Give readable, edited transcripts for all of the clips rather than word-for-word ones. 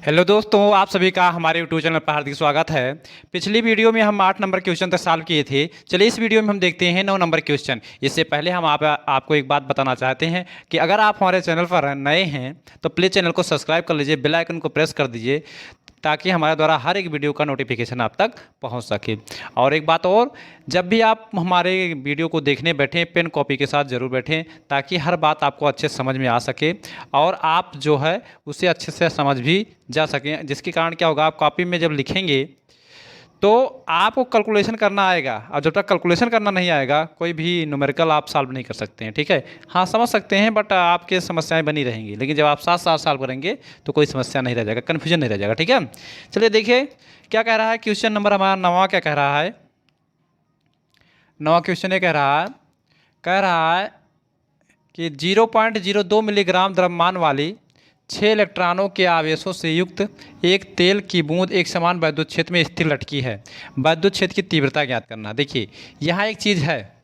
Hello दोस्तों, आप सभी का हमारे यूट्यूब चैनल पर हार्दिक स्वागत है। पिछली वीडियो में हम 8 नंबर क्वेश्चन तक सॉल्व किए थे। चलिए इस वीडियो में हम देखते हैं 9 नंबर क्वेश्चन। इससे पहले हम आपको एक बात बताना चाहते हैं कि अगर आप हमारे चैनल पर नए हैं तो प्लीज़ चैनल को सब्सक्राइब कर लीजिए, बेल आइकन को प्रेस कर दीजिए ताकि हमारे द्वारा हर एक वीडियो का नोटिफिकेशन आप तक पहुंच सके। और एक बात और, जब भी आप हमारे वीडियो को देखने बैठें पेन कॉपी के साथ ज़रूर बैठें ताकि हर बात आपको अच्छे से समझ में आ सके और आप जो है उसे अच्छे से समझ भी जा सकें, जिसके कारण क्या होगा, आप कॉपी में जब लिखेंगे तो आपको कैलकुलेशन करना आएगा और जब तक कैलकुलेशन करना नहीं आएगा कोई भी न्यूमेरिकल आप सॉल्व नहीं कर सकते हैं। ठीक है, हाँ समझ सकते हैं बट आपके समस्याएं बनी रहेंगी, लेकिन जब आप साथ साथ सॉल्व करेंगे तो कोई समस्या नहीं रह जाएगा, कन्फ्यूजन नहीं रह जाएगा। ठीक है, चलिए देखिए क्या कह रहा है क्वेश्चन नंबर हमारा 9वां। क्या कह रहा है 9वां क्वेश्चन? ये कह रहा है कि 0.02 मिलीग्राम द्रव्यमान वाली 6 इलेक्ट्रॉनों के आवेशों से युक्त एक तेल की बूंद एक समान वैद्युत क्षेत्र में स्थिर लटकी है। वैद्युत क्षेत्र की तीव्रता ज्ञात करना। देखिए यहाँ एक चीज़ है,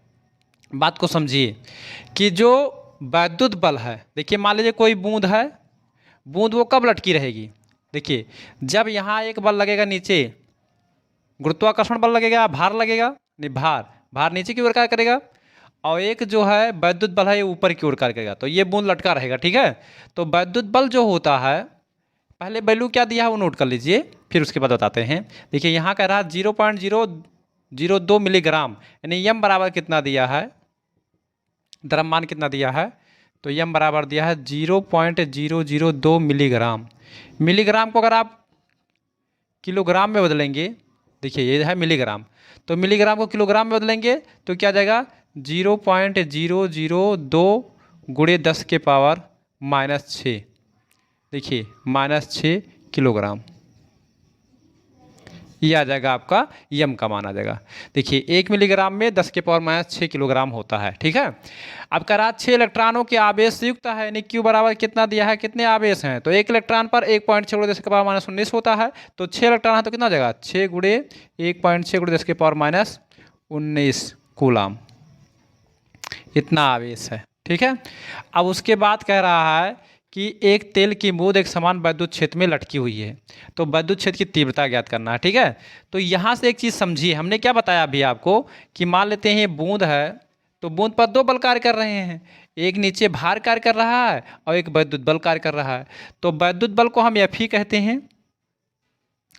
बात को समझिए कि जो वैद्युत बल है, देखिए मान लीजिए कोई बूंद है, बूंद वो कब लटकी रहेगी? देखिए जब यहाँ एक बल लगेगा नीचे, गुरुत्वाकर्षण बल लगेगा, भार लगेगा, नहीं भार नीचे की ओर क्या करेगा, और एक जो है वैद्युत बल है ये ऊपर की ओर कार्य करेगा, तो ये बूंद लटका रहेगा। ठीक है, तो वैद्युत बल जो होता है, पहले वैल्यू क्या दिया है वो नोट कर लीजिए, फिर उसके बाद बताते हैं। देखिए यहाँ कह रहा है 0.002 मिलीग्राम, यानी यम बराबर कितना दिया है, द्रव्यमान कितना दिया है, तो यम बराबर दिया है 0.002 मिलीग्राम। मिलीग्राम को अगर आप किलोग्राम में बदलेंगे, देखिए ये है मिलीग्राम, तो मिलीग्राम को किलोग्राम में बदलेंगे तो क्या जाएगा 0.002 गुणे 10 के पावर -6। देखिए -6 किलोग्राम, ये आ जाएगा आपका यम का मान आ जाएगा। देखिए 1 मिलीग्राम में 10 के पावर -6 किलोग्राम होता है। ठीक है, अब करा 6 इलेक्ट्रॉनों के आवेश से युक्त है, यानी क्यू बराबर कितना दिया है, कितने आवेश हैं, तो एक इलेक्ट्रॉन पर 1.6 गुणे 10 के पावर -19 होता है, तो 6 इलेक्ट्रॉन है तो कितना हो जाएगा 6 गुणे 1.6 गुणे 10 के पावर -19 कूलाम, इतना आवेश है। ठीक है, अब उसके बाद कह रहा है कि एक तेल की बूंद एक समान वैद्युत क्षेत्र में लटकी हुई है, तो वैद्युत क्षेत्र की तीव्रता ज्ञात करना है। ठीक है, तो यहाँ से एक चीज़ समझिए, हमने क्या बताया अभी आपको कि मान लेते हैं बूंद है, तो बूंद पर 2 बल कार्य कर रहे हैं, एक नीचे भार कार्य कर रहा है और एक वैद्युत बल कार्य कर रहा है, तो वैद्युत बल को हम एफ ही कहते हैं।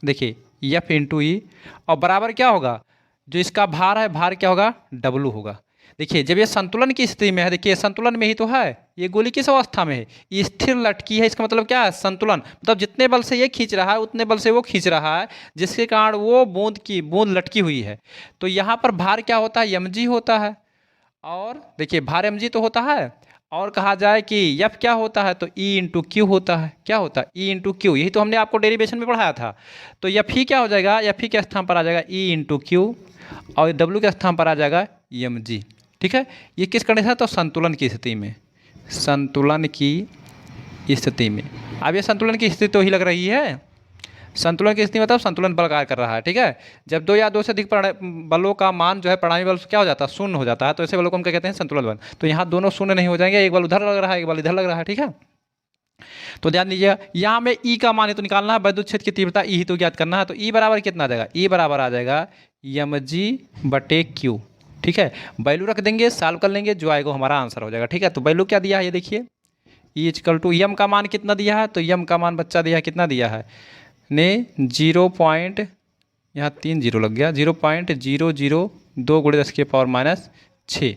देखिए एफ इंटू ई, और बराबर क्या होगा, जो इसका भार है, भार क्या होगा, डब्लू होगा। देखिए जब ये संतुलन की स्थिति में है, देखिए संतुलन में ही तो है, ये गोली किस अवस्था में है, ये स्थिर लटकी है, इसका मतलब क्या है, संतुलन, मतलब जितने बल से ये खींच रहा है उतने बल से वो खींच रहा है, जिसके कारण वो बूंद लटकी हुई है। तो यहाँ पर भार क्या होता है, एम जी होता है, और देखिए भार एम जी तो होता है, और कहा जाए कि एफ क्या होता है, तो ई इंटू क्यू होता है। क्या होता है, ई इंटू क्यू, यही तो हमने आपको डेरिवेशन में पढ़ाया था। तो एफ ही क्या हो जाएगा, एफ ही के स्थान पर आ जाएगा ई इंटू क्यू, और डब्ल्यू के स्थान पर आ जाएगा एम जी। ठीक है, ये किस कंडीशन है, तो संतुलन की स्थिति में, संतुलन की स्थिति में। अब ये संतुलन की स्थिति तो ही लग रही है, संतुलन की स्थिति मतलब संतुलन बल कार्य कर रहा है। ठीक है, जब 2 या 2 से अधिक बलों का मान जो है परिणामी बल क्या हो जाता है, शून्य हो जाता है, तो ऐसे बलों को हम क्या कहते हैं, संतुलन बल। तो यहाँ दोनों शून्य नहीं हो जाएंगे, एक बल उधर लग रहा है, एक बल इधर लग रहा है। ठीक है, तो ध्यान दीजिएगा, यहाँ में ई का मान ही तो निकालना है, वैद्युत क्षेत्र की तीव्रता ई ही तो ज्ञात करना है, तो ई बराबर कितना आ जाएगा, ई बराबर आ जाएगा एम जी बटे क्यू। ठीक है, वैल्यू रख देंगे, सॉल्व कर लेंगे, जो आएगा हमारा आंसर हो जाएगा। ठीक है, तो वैल्यू क्या दिया है, ये देखिए ई इक्वल टू यम का मान कितना दिया है, तो यम का मान बच्चा दिया है, कितना दिया है ने 0 पॉइंट, यहाँ 3 जीरो लग गया, 0.002 गुणे 10 के पावर -6,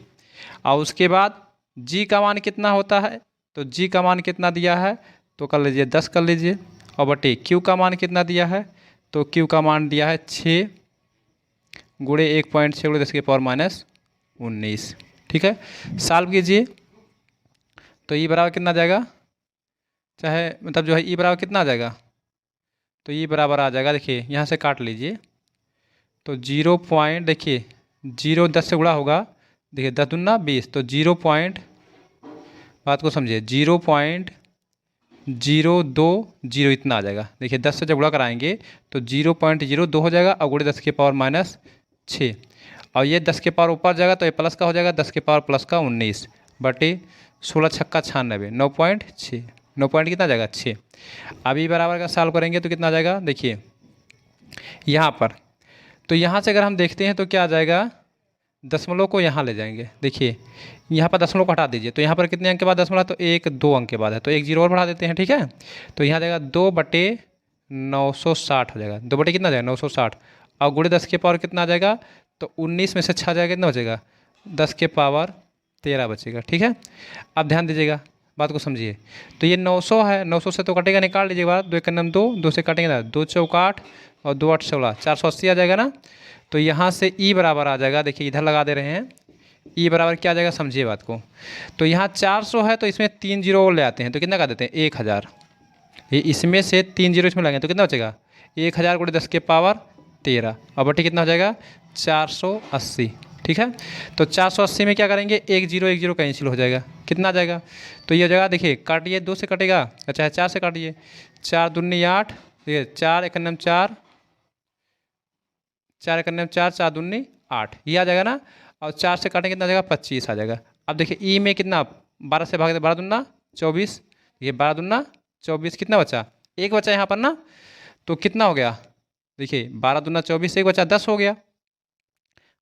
और उसके बाद जी का मान कितना होता है, तो जी का मान कितना दिया है, तो कर लीजिए 10 कर लीजिए, और बटे क्यू का मान कितना दिया है, तो क्यू का मान दिया है 6 गुणे 1.6 गुणे 10 के पावर -19। ठीक है, सॉल्व कीजिए, तो ई बराबर कितना जाएगा, चाहे मतलब जो है ई बराबर कितना आ जाएगा, तो ई बराबर आ जाएगा, देखिए यहाँ से काट लीजिए, तो 0 पॉइंट, देखिए 0 10 से गुणा होगा, देखिए 10 दूना 20, तो 0 पॉइंट, बात को समझिए 0.020 इतना आ जाएगा। देखिए 10 से जब गुणा कराएंगे तो 0.02 हो जाएगा, और गुणे 10 के पावर -6, और ये 10 के पावर ऊपर जाएगा तो ये प्लस का हो जाएगा, 10 के पावर प्लस का 19 बटे 16 छक्का 96, 9.6 9 पॉइंट कितना आ जाएगा 6। अब ई बराबर का सॉल्व करेंगे तो कितना आ जाएगा, देखिए यहाँ पर, तो यहाँ से अगर हम देखते हैं तो क्या आ जाएगा, दशमलव को यहाँ ले जाएंगे। देखिए यहाँ पर दशमलव को हटा दीजिए, तो यहाँ पर कितने अंक के बाद दशमलव, तो 1 2 अंक के बाद है, तो एक जीरो और बढ़ा देते हैं, ठीक है। तो यहाँ जाएगा 2/960 हो जाएगा, 2 बटे कितना जाएगा 960, और गुणे 10 के पावर कितना आ जाएगा, तो 19 में से 6 जाएगा, कितना बचेगा 10 के पावर 13 बचेगा, ठीक है। अब ध्यान दीजिएगा, बात को समझिए। तो ये 900 है, 900 से तो कटेगा, निकाल लीजिएगा, 2 1 2, 2 से काटेंगे ना, 2 चौका 8 और 2 8 16, 480 आ जाएगा ना। तो यहाँ से ई बराबर आ जाएगा, देखिए इधर लगा दे रहे हैं, ई बराबर क्या आ जाएगा, समझिए बात को। तो यहाँ 400 है, तो इसमें 3 जीरो और ले आते हैं, तो कितना कर देते हैं 1000, ये इसमें से 3 जीरो इसमें लगेंगे तो कितना बचेगा 1000 गुणे 10 के पावर 13, और बटे कितना हो जाएगा 480, ठीक है। तो 480 में क्या करेंगे, एक जीरो कैंसिल हो जाएगा, कितना आ जाएगा, तो ये हो जाएगा, देखिए काटिए, 2 से कटेगा, अच्छा 4 से काटिए, 4 दूनी 8, देखिए 4 1 4, 4 1 4, 4 दूनी 8, ये आ जाएगा ना। और 4 से काटेंगे कितना आ जाएगा 25 आ जाएगा। अब देखिए ई में कितना, 12 से भागे, 12 दूना 24, ये 12 दूना 24, कितना बचा, एक बचा यहाँ पर ना, तो कितना हो गया, देखिए 12 दूना 24, एक बचा 10 हो गया,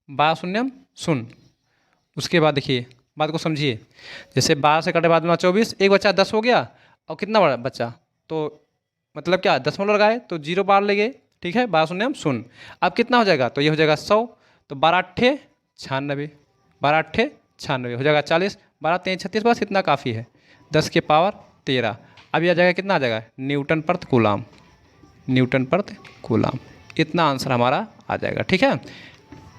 12 शून्यम शून्य। उसके बाद देखिए बात को समझिए, जैसे 12 से कटे 12 दूना 24, एक बचा 10 हो गया, और कितना बड़ा बचा, तो मतलब क्या दशमलव लगाए तो 0 बार ले गए, ठीक है, 12 शून्यम शून्य। अब कितना हो जाएगा, तो ये हो जाएगा 100, तो 12 अट्ठे 96, 12 अट्ठे 96 हो जाएगा 40, 12 3 36, बस इतना काफ़ी है, 10 के पावर 13। अब यह आ जाएगा कितना आ जाएगा, न्यूटन प्रति कूलाम, न्यूटन प्रति कूलाम, इतना आंसर हमारा आ जाएगा, ठीक है।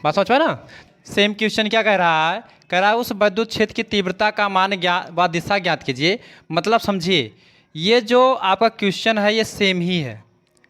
बात समझ पाए ना। सेम क्वेश्चन क्या कह रहा है, कह रहा है उस विद्युत क्षेत्र की तीव्रता का मान ज्ञात व दिशा ज्ञात कीजिए। मतलब समझिए, ये जो आपका क्वेश्चन है ये सेम ही है,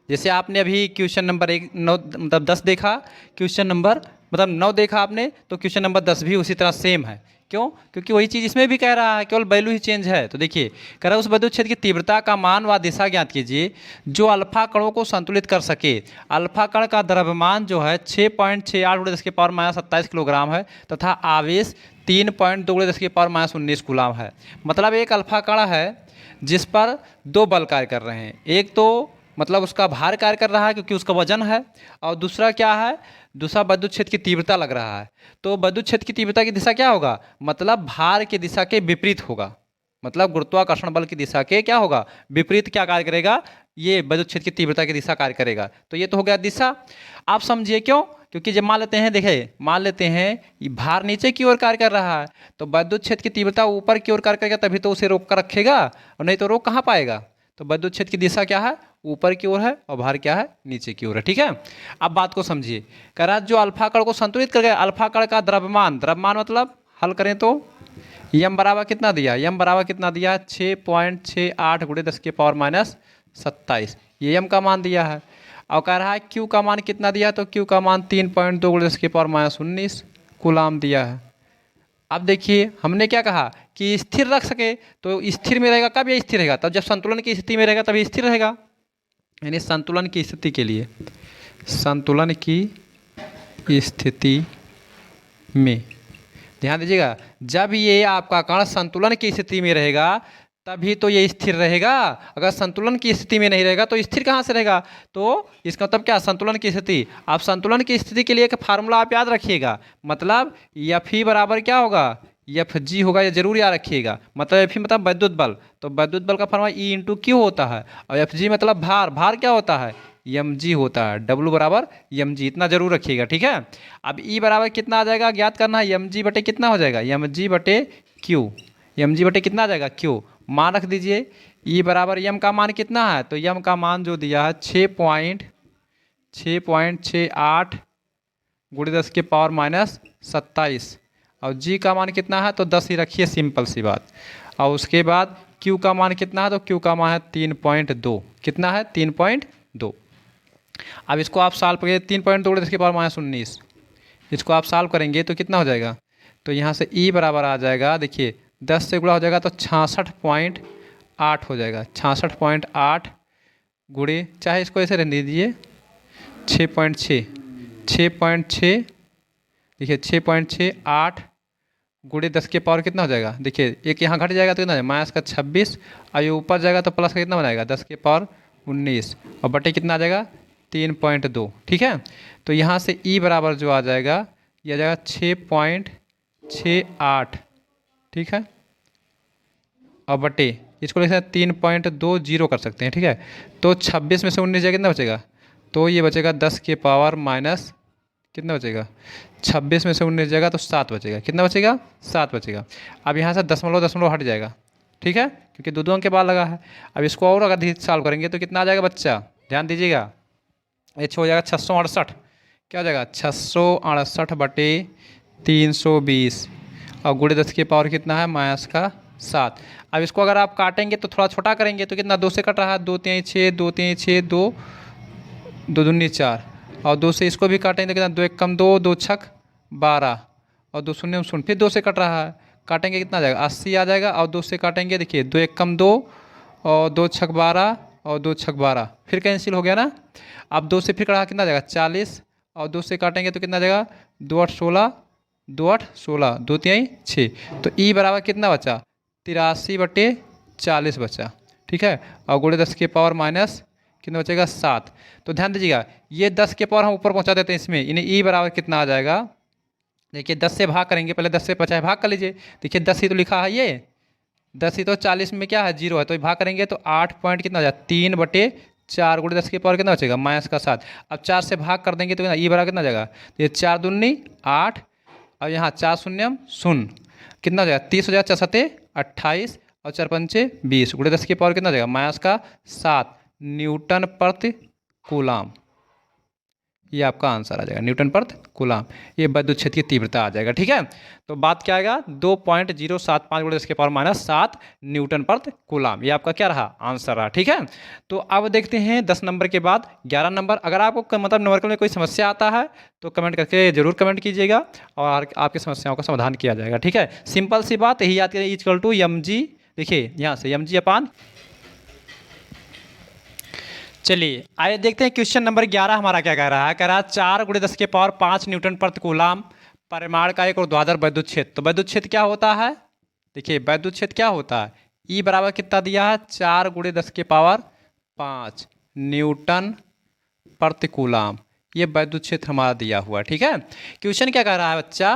जैसे आपने अभी क्वेश्चन नंबर 1 9 मतलब 10 देखा, क्वेश्चन नंबर मतलब 9 देखा आपने, तो क्वेश्चन नंबर 10 भी उसी तरह सेम है। क्यों, क्योंकि वही चीज़ इसमें भी कह रहा है, केवल वैल्यू ही चेंज है। तो देखिए कह रहा है उस विद्युत क्षेत्र की तीव्रता का मान व दिशा ज्ञात कीजिए जो अल्फा कणों को संतुलित कर सके। अल्फा कण का द्रव्यमान जो है 6.68 × 10 के पावर -27 किलोग्राम है, तथा आवेश 3.2 × 10 के पावर -19 कूलाम है। मतलब एक अल्फा कण है जिस पर 2 बल कार्य कर रहे हैं, एक तो मतलब उसका भार कार्य कर रहा है क्योंकि उसका वजन है, और दूसरा क्या है, दूसरा विद्युत क्षेत्र की तीव्रता लग रहा है। तो विद्युत क्षेत्र की तीव्रता की दिशा क्या होगा, मतलब भार की दिशा के विपरीत होगा, मतलब गुरुत्वाकर्षण बल की दिशा के क्या होगा, विपरीत क्या कार्य करेगा, ये विद्युत क्षेत्र की तीव्रता की दिशा कार्य करेगा। तो ये तो हो गया दिशा। आप समझिए क्यों, क्योंकि जब मान लेते हैं, देखिए मान लेते हैं ये भार नीचे की ओर कार्य कर रहा है, तो विद्युत क्षेत्र की तीव्रता ऊपर की ओर कार्य करेगा, तभी तो उसे रोक कर रखेगा, और नहीं तो रोक कहाँ पाएगा। तो विद्युत क्षेत्र की दिशा क्या है, ऊपर की ओर है, और भार क्या है, नीचे की ओर है, ठीक है। अब बात को समझिए, कह रहा है जो अल्फा कण को संतुलित कर गया, अल्फा कण का द्रव्यमान, द्रव्यमान मतलब हल करें तो यम बराबर कितना दिया, यम बराबर कितना दिया 6.68 × 10 के पावर -27, ये यम का मान दिया है। और कह रहा है क्यू का मान कितना दिया, तो क्यू का मान 3.2 × 10 के पावर -19 कूलाम दिया है। अब देखिए हमने क्या कहा कि स्थिर रख सके, तो स्थिर में रहेगा कब, ये स्थिर रहेगा तब जब संतुलन की स्थिति में रहेगा, तभी स्थिर रहेगा। यानी संतुलन की स्थिति के लिए, संतुलन की स्थिति में ध्यान दीजिएगा, जब ये आपका कण संतुलन की स्थिति में रहेगा तभी तो ये स्थिर रहेगा। अगर संतुलन की स्थिति में नहीं रहेगा तो स्थिर कहाँ से रहेगा। तो इसका मतलब क्या, संतुलन की स्थिति। आप संतुलन की स्थिति के लिए एक फार्मूला आप याद रखिएगा, मतलब एफ ई बराबर क्या होगा, एफ जी होगा, ये जरूर याद रखिएगा। मतलब एफ ई मतलब विद्युत बल, तो विद्युत बल का फार्मूला ई इंटू क्यू होता है, और एफ जी मतलब भार, भार क्या होता है एम जी होता है, डब्लू बराबर एम जी, इतना जरूर रखिएगा, ठीक है। अब ई बराबर कितना आ जाएगा ज्ञात करना है, एम जी बटे कितना हो जाएगा, एम जी बटे क्यू, एम जी बटे कितना आ जाएगा क्यू, मान रख दीजिए। ई बराबर यम का मान कितना है, तो यम का मान जो दिया है 6.68 × 10 के पावर -27, और जी का मान कितना है, तो 10 ही रखिए, सिंपल सी बात। और उसके बाद क्यू का मान कितना है, तो क्यू का मान है 3.2, कितना है 3.2। अब इसको आप सॉल्व करिए, 3.2 × 10 के पावर -19, इसको आप सॉल्व करेंगे तो कितना हो जाएगा, तो यहाँ से ई बराबर आ जाएगा, देखिए 10 से गुणा हो जाएगा तो 66.8 हो जाएगा, 66.8 गुणे, चाहे इसको ऐसे रहने दीजिए 6.6, देखिए 6.68 गुणे 10 के पावर कितना हो जाएगा, देखिए एक यहाँ घट जाएगा तो कितना माइनस का 26, और ये ऊपर जाएगा तो प्लस का कितना बनाएगा 10 के पावर 19, और बटे कितना आ जाएगा 3.2। ठीक है, तो यहाँ से ई बराबर जो आ जाएगा ये आ जाएगा 6.68। ठीक है, और बटे इसको लिख सकते हैं 3.20 कर सकते हैं। ठीक है, तो 26 में से 19 जाएगा कितना बचेगा, तो ये बचेगा 10 के पावर माइनस कितना बचेगा, 26 में से 19 जाएगा तो 7 बचेगा। कितना बचेगा, 7 बचेगा। अब यहाँ से दशमलव दशमलव हट जाएगा। ठीक है, क्योंकि दो अंक के बाद लगा है। अब इसको और अगर सॉल्व करेंगे तो कितना आ जाएगा बच्चा, ध्यान दीजिएगा, ये हो जाएगा 668। क्या हो जाएगा 668 बटे 320, और गुणे 10 के पावर कितना है माइनस का 7। अब इसको अगर आप काटेंगे तो थोड़ा छोटा करेंगे तो कितना 2 से कट रहा है, 2 3 6, 2 3 6, 2 2 दूनी 4, और 2 से इसको भी काटेंगे तो कितना 2 1 कम 2, 2 छक 12, और 2 शून्य शून्य, फिर 2 से कट रहा है, काटेंगे कितना आ जाएगा 80 आ जाएगा, और 2 से काटेंगे देखिए 2 1 कम 2, और 2 छक 12, और 2 छक 12, फिर कैंसिल हो गया ना। अब 2 से फिर कटा कितना आ जाएगा 40, और 2 से काटेंगे तो कितना आ जाएगा 2 8 16, 2 8 16, 2 3 6, तो ई बराबर कितना बचा 83 बटे 40 बचा। ठीक है, और गुणे 10 के पावर माइनस कितना बचेगा 7। तो ध्यान दीजिएगा ये 10 के पावर हम ऊपर पहुंचा देते हैं इसमें, इन्हें ई बराबर कितना आ जाएगा, देखिए 10 से भाग करेंगे, पहले 10 से 50 भाग कर लीजिए। देखिए 10 ही तो लिखा है, ये 10 ही तो 40 में क्या है 0 है, तो भाग करेंगे तो 8 पॉइंट कितना हो जाएगा 3 बटे 4, गुणे 10 के पावर कितना बचेगा माइनस का 7। अब 4 से भाग कर देंगे तो कितना ई बराबर कितना हो जाएगा, तो ये 4 दूनी 8, और यहाँ 4 शून्यम शून्य, कितना हो जाएगा 30 हो जाएगा, 4 सते 28, और 4 पंचे 20, गुणे 10 के पावर कितना हो जाएगा माइनस का 7 न्यूटन प्रति कूलाम। ये आपका आंसर आ जाएगा न्यूटन प्रति कूलाम, ये विद्युत क्षेत्र की तीव्रता आ जाएगा। ठीक है, तो बात क्या आएगा 2.075 गुणे 10 के पावर माइनस 7 न्यूटन प्रति कूलाम, ये आपका क्या रहा आंसर रहा। ठीक है, तो अब देखते हैं 10 नंबर के बाद 11 नंबर। अगर आपको मतलब न्यूमेरिकल में कोई समस्या आता है तो कमेंट करके जरूर कमेंट कीजिएगा, और आपकी समस्याओं का समाधान किया जाएगा। ठीक है, सिंपल सी बात यही याद करिए, इक्वल टू mg, देखिए यहाँ से mg अपान। चलिए आइए देखते हैं क्वेश्चन नंबर 11 हमारा क्या कह रहा है। कह रहा है 4 गुणे 10 के पावर 5 न्यूटन प्रति कूलाम परिमाण का एक ऊर्ध्वाधर विद्युत क्षेत्र। तो विद्युत क्षेत्र क्या होता है, देखिए विद्युत क्षेत्र क्या होता है, ई बराबर कितना दिया है 4 गुणे 10 के पावर 5 न्यूटन प्रति कूलाम, ये विद्युत क्षेत्र हमारा दिया हुआ है। ठीक है, क्वेश्चन क्या कह रहा है बच्चा,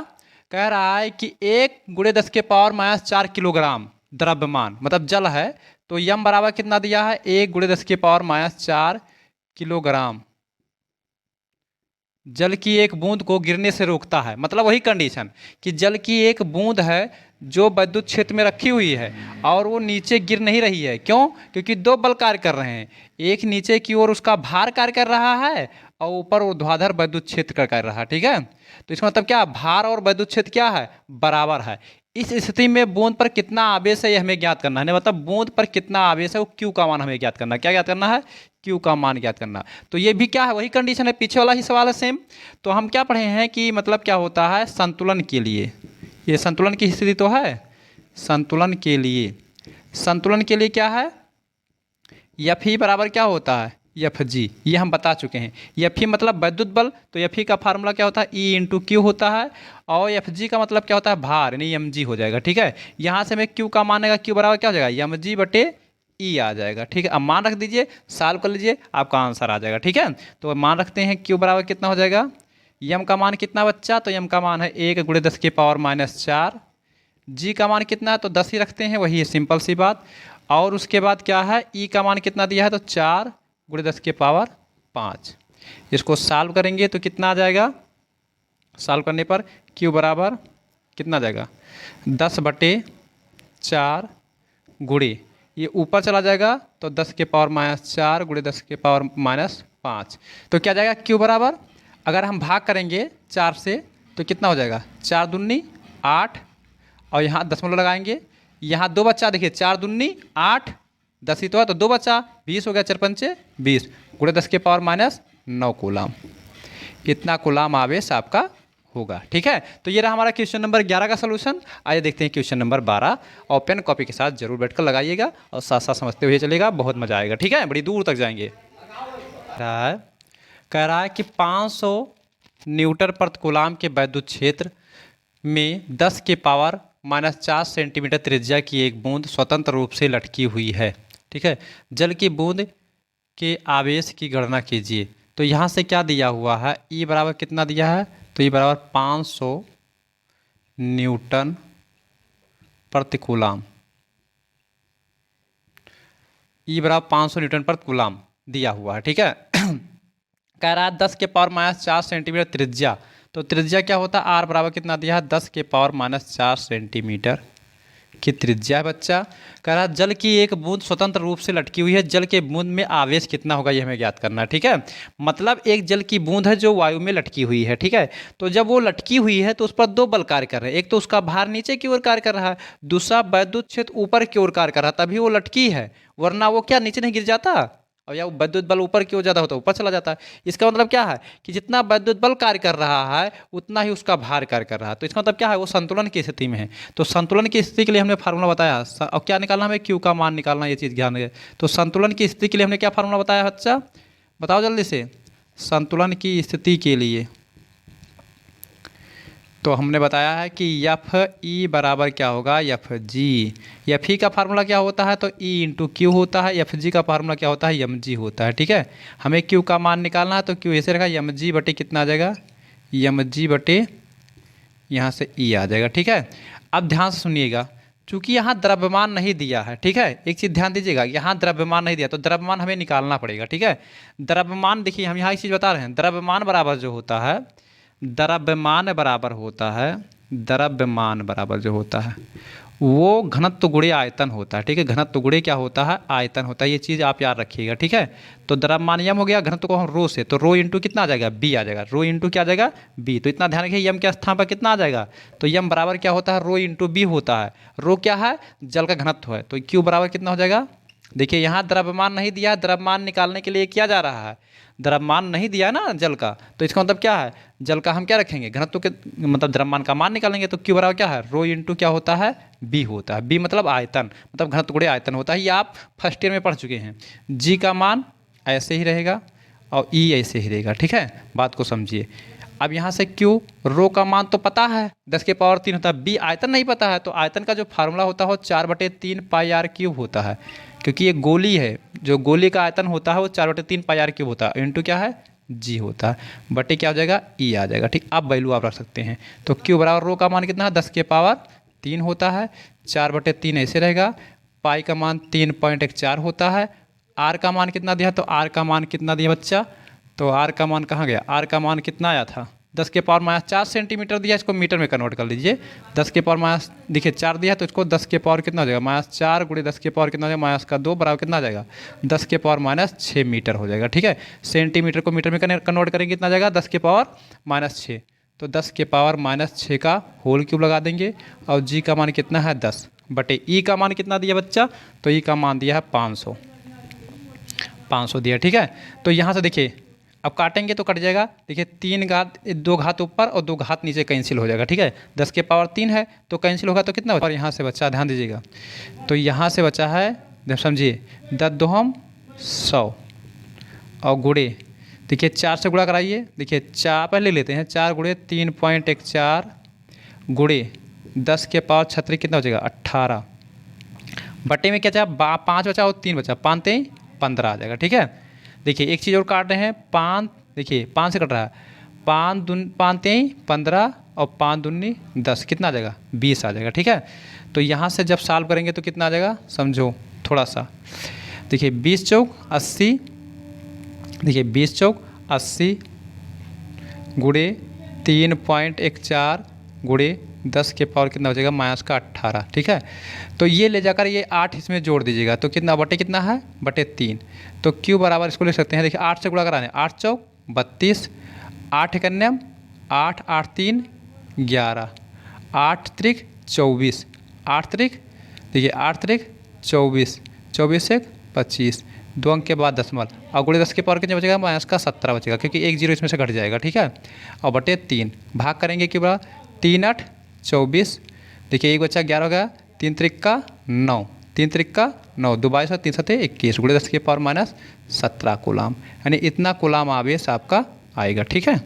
कह रहा है कि 1 गुणे 10 के पावर माइनस 4 किलोग्राम द्रव्यमान मतलब जल है, तो यम बराबर कितना दिया है 1 गुणे 10 के पावर माइनस 4 किलोग्राम जल की एक बूंद को गिरने से रोकता है। मतलब वही कंडीशन कि जल की एक बूंद है जो विद्युत क्षेत्र में रखी हुई है और वो नीचे गिर नहीं रही है। क्यों, क्योंकि दो बल कार्य कर रहे हैं, एक नीचे की ओर उसका भार कार्य कर रहा है और ऊपर ऊर्ध्वाधर विद्युत क्षेत्र का कर रहा है। ठीक है, तो इसका मतलब क्या, भार और विद्युत क्षेत्र क्या है, बराबर है। इस स्थिति में बूंद पर कितना आवेश है ये हमें ज्ञात करना है, मतलब बूंद पर कितना आवेश है वो क्यू का मान हमें ज्ञात करना है। क्या ज्ञात करना है, क्यू का मान ज्ञात करना। तो ये भी क्या है, वही कंडीशन है, पीछे वाला ही सवाल है सेम। तो हम क्या पढ़े हैं कि मतलब क्या होता है, संतुलन के लिए, ये संतुलन की स्थिति तो है, संतुलन के लिए, संतुलन के लिए क्या है, एफ ही बराबर क्या होता है एफ जी, ये हम बता चुके हैं। एफ ही मतलब विद्युत बल, तो एफ ही का फार्मूला क्या होता है, ई इंटू क्यू होता है, और एफ जी का मतलब क्या होता है, भार, यानी एम जी हो जाएगा। ठीक है, यहाँ से हमें क्यू का मान आएगा, क्यू बराबर क्या हो जाएगा, एम जी बटे ई आ जाएगा। ठीक है, अब मान रख दीजिए, सॉल्व कर लीजिए, आपका आंसर आ जाएगा। ठीक है, तो मान रखते हैं क्यू बराबर कितना हो जाएगा, एम का मान कितना बच्चा, तो एम का मान है 1 गुणे 10 के पावर माइनस 4, जी का मान कितना है तो 10 ही रखते हैं, वही है सिंपल सी बात। और उसके बाद क्या है, ई का मान कितना दिया है तो 4 गुणे 10 के पावर 5। इसको सॉल्व करेंगे तो कितना आ जाएगा, सॉल्व करने पर क्यू बराबर कितना आ जाएगा 10 बटे 4 गुणे, ये ऊपर चला जाएगा तो 10 के पावर माइनस 4 गुणे 10 के पावर माइनस 5। तो क्या जाएगा क्यू बराबर, अगर हम भाग करेंगे 4 से तो कितना हो जाएगा, 4 दूनी 8, और यहाँ दशमलव लगाएंगे, यहाँ 2 बच्चा, देखिए 4 दूनी 8, 10 ही तो है तो 2 बच्चा 20 हो गया, 4 पंचे 20 गुणे 10 के पावर माइनस 9 कूलाम, इतना कूलाम आवेश आपका होगा। ठीक है, तो ये रहा हमारा क्वेश्चन नंबर 11 का सलूशन। आइए देखते हैं क्वेश्चन नंबर 12, और पेन कॉपी के साथ जरूर बैठकर लगाइएगा और साथ साथ समझते हुए चलेगा, बहुत मजा आएगा। ठीक है, बड़ी दूर तक जाएंगे। कह रहा है कि 500 न्यूटन प्रति कूलाम के विद्युत क्षेत्र में 10 के पावर -4 सेंटीमीटर त्रिज्या की एक बूंद स्वतंत्र रूप से लटकी हुई है। ठीक है, जल की बूंद के आवेश की गणना कीजिए। तो यहाँ से क्या दिया हुआ है, ई बराबर कितना दिया है, तो ई बराबर 500 न्यूटन प्रति कूलाम। ई बराबर 500 न्यूटन प्रति कूलाम दिया हुआ है। ठीक है, कह रहा है 10 के पावर -4 सेंटीमीटर त्रिज्या। तो त्रिज्या क्या होता है, आर बराबर कितना दिया है, 10 के पावर -4 सेंटीमीटर की त्रिज्या है बच्चा। कह रहा है जल की एक बूंद स्वतंत्र रूप से लटकी हुई है, जल के बूंद में आवेश कितना होगा ये हमें ज्ञात करना है। ठीक है, मतलब एक जल की बूंद है जो वायु में लटकी हुई है। ठीक है, तो जब वो लटकी हुई है तो उस पर दो बल कार्य कर रहे हैं, एक तो उसका भार नीचे की ओर कार्य कर रहा है, दूसरा वैद्युत क्षेत्र ऊपर की ओर कार्य कर रहा है, तभी वो लटकी है, वरना वो क्या नीचे नहीं गिर जाता। और या वैद्युत बल ऊपर की ओर ज़्यादा होता है, ऊपर चला जाता है। इसका मतलब क्या है कि जितना वैद्युत बल कार्य कर रहा है उतना ही उसका भार कार्य कर रहा है। तो इसका मतलब क्या है, वो संतुलन की स्थिति में है। तो संतुलन की स्थिति के लिए हमने फार्मूला बताया, और क्या निकालना, हमें क्यू का मान निकालना, ये चीज़ ध्यान रहे। तो संतुलन की स्थिति के लिए हमने क्या फार्मूला बताया बच्चा, बताओ जल्दी से। संतुलन की स्थिति के लिए तो हमने बताया है कि एफ ई बराबर क्या होगा, एफ जी। एफ ई का फार्मूला क्या होता है, तो ई इंटू क्यू होता है। एफ जी का फार्मूला क्या होता है, एम जी होता है। ठीक है, हमें क्यू का मान निकालना है, तो क्यू ऐसे रखा, एम जी बटे कितना आ जाएगा, एम जी बटे यहाँ से ई आ जाएगा। ठीक है, अब ध्यान से सुनिएगा, चूंकि यहाँ द्रव्यमान नहीं दिया है। ठीक है, एक चीज़ ध्यान दीजिएगा, यहाँ द्रव्यमान नहीं दिया तो द्रव्यमान हमें निकालना पड़ेगा। ठीक है, द्रव्यमान देखिए हम यहाँ एक चीज़ बता रहे हैं, द्रव्यमान बराबर जो होता है, द्रव्यमान बराबर होता है, द्रव्यमान बराबर जो होता है वो घनत्व गुणे आयतन होता है। ठीक है, घनत्व गुणे क्या होता है, आयतन होता है, ये चीज़ आप याद रखिएगा। ठीक है, तो द्रव्यमान यम हो गया, घनत्व को हम रो से, तो रो इंटू कितना आ जाएगा, बी आ जाएगा, रो इंटू क्या आ जाएगा, बी। तो इतना ध्यान रखिए, यम के स्थान पर कितना आ जाएगा, तो यम बराबर क्या होता है, रो इंटू बी होता है। रो क्या है, जल का घनत्व है, तो क्यू बराबर कितना हो जाएगा। देखिए यहाँ द्रव्यमान नहीं दिया, द्रव्यमान निकालने के लिए किया जा रहा है, द्रव्यमान नहीं दिया है ना जल का, तो इसका मतलब क्या है, जल का हम क्या रखेंगे, घनत्व के मतलब द्रव्यमान का मान निकालेंगे, तो क्यू बराबर क्या है, रो इंटू क्या होता है, बी होता है। बी मतलब आयतन, मतलब घनत्व गुणे आयतन होता है, ये आप फर्स्ट ईयर में पढ़ चुके हैं। जी का मान ऐसे ही रहेगा और ई ऐसे ही रहेगा। ठीक है, बात को समझिए। अब यहाँ से क्यू, रो का मान तो पता है 10 के पावर 3 होता है, बी आयतन नहीं पता है, तो आयतन का जो फार्मूला होता है वो 4/3 पाई आर क्यूब होता है, क्योंकि ये गोली है, जो गोली का आयतन होता है वो 4/3 पाई आर क्यूब होता है, इंटू क्या है, जी होता है, बटे क्या हो जाएगा, ई आ जाएगा। ठीक, अब वैल्यू आप रख सकते हैं। तो क्यू बराबर रो का मान कितना है, 10 के पावर 3 होता है, 4/3 ऐसे रहेगा, पाई का मान 3.14 होता है, आर का मान कितना दिया, तो आर का मान कितना दिया बच्चा, तो आर का मान कहाँ गया, आर का मान कितना आया था, 10 के पावर -4 सेंटीमीटर दिया, इसको मीटर में कन्वर्ट कर लीजिए। 10 के पावर माइनस देखिए 4 दिया तो इसको 10 के पावर कितना हो जाएगा, -4 गुणे 10 के पावर कितना हो जाएगा, माइनस का 2 बराबर कितना आ जाएगा, 10 के पावर -6 मीटर हो जाएगा। ठीक है, सेंटीमीटर को मीटर में कन्वर्ट करेंगे कितना जाएगा, 10 के पावर -6, तो 10 के पावर -6 का होल क्यूब लगा देंगे, और जी का मान कितना है 10 बटे ई का मान कितना दिया बच्चा, तो ई का मान दिया है 500 दिया। ठीक है, तो यहाँ से देखिए अब काटेंगे तो कट जाएगा, देखिए 3 घात 2 घात ऊपर और 2 घात नीचे कैंसिल हो जाएगा। ठीक है, 10 के पावर 3 है तो कैंसिल होगा तो कितना, और यहाँ से बचा, ध्यान दीजिएगा, तो यहाँ से बचा है, जब समझिए 10 2 100 और गुणे, देखिए 4 से गुणा कराइए, देखिए 4 पहले लेते हैं, 4 गुणे 3.14 गुणे 10 के पावर 36 कितना हो जाएगा 18, बटे में क्या चाहे 5 बचा और 3 बचा, 5 3 15 आ जाएगा। ठीक है, देखिए एक चीज़ और काट रहे हैं, 5 देखिए 5 से कट रहा है, 5 3 15 और 5 दूनी 10 कितना आ जाएगा 20 आ जाएगा। ठीक है, तो यहाँ से जब सॉल्व करेंगे तो कितना आ जाएगा, समझो थोड़ा सा, देखिए 20 चौक 80, देखिए 20 चौक 80 गुणे 3.14 गुणे 10 के पावर कितना हो जाएगा, माइनस का 18। ठीक है, तो ये ले जाकर ये 8 इसमें जोड़ दीजिएगा, तो कितना बटे कितना है, बटे 3, तो क्यू बराबर इसको ले सकते हैं, देखिए 8 से गुणा कराने, 8 चौक 32, 8 एकन्यम 8 8 3 11, 8 त्रिक 24, 8 त्रिक देखिए 8 त्रिक 24, 24 से 25, 2 अंक के बाद दशमलव, और गुणे 10 के पावर कितना बचेगा, माइनस का 17 बचेगा, क्योंकि एक जीरो इसमें से घट जाएगा। ठीक है, और बटे 3 भाग करेंगे क्यों बड़ा, 3 8 24, देखिए एक बच्चा 11 हो गया, 3 त्रिक का 9, 3 त्रिक का 9, 2 22 3 7 21 गुणे 10 के पावर -17 कूलाम, यानी इतना कूलाम आवेश आपका आएगा। ठीक है।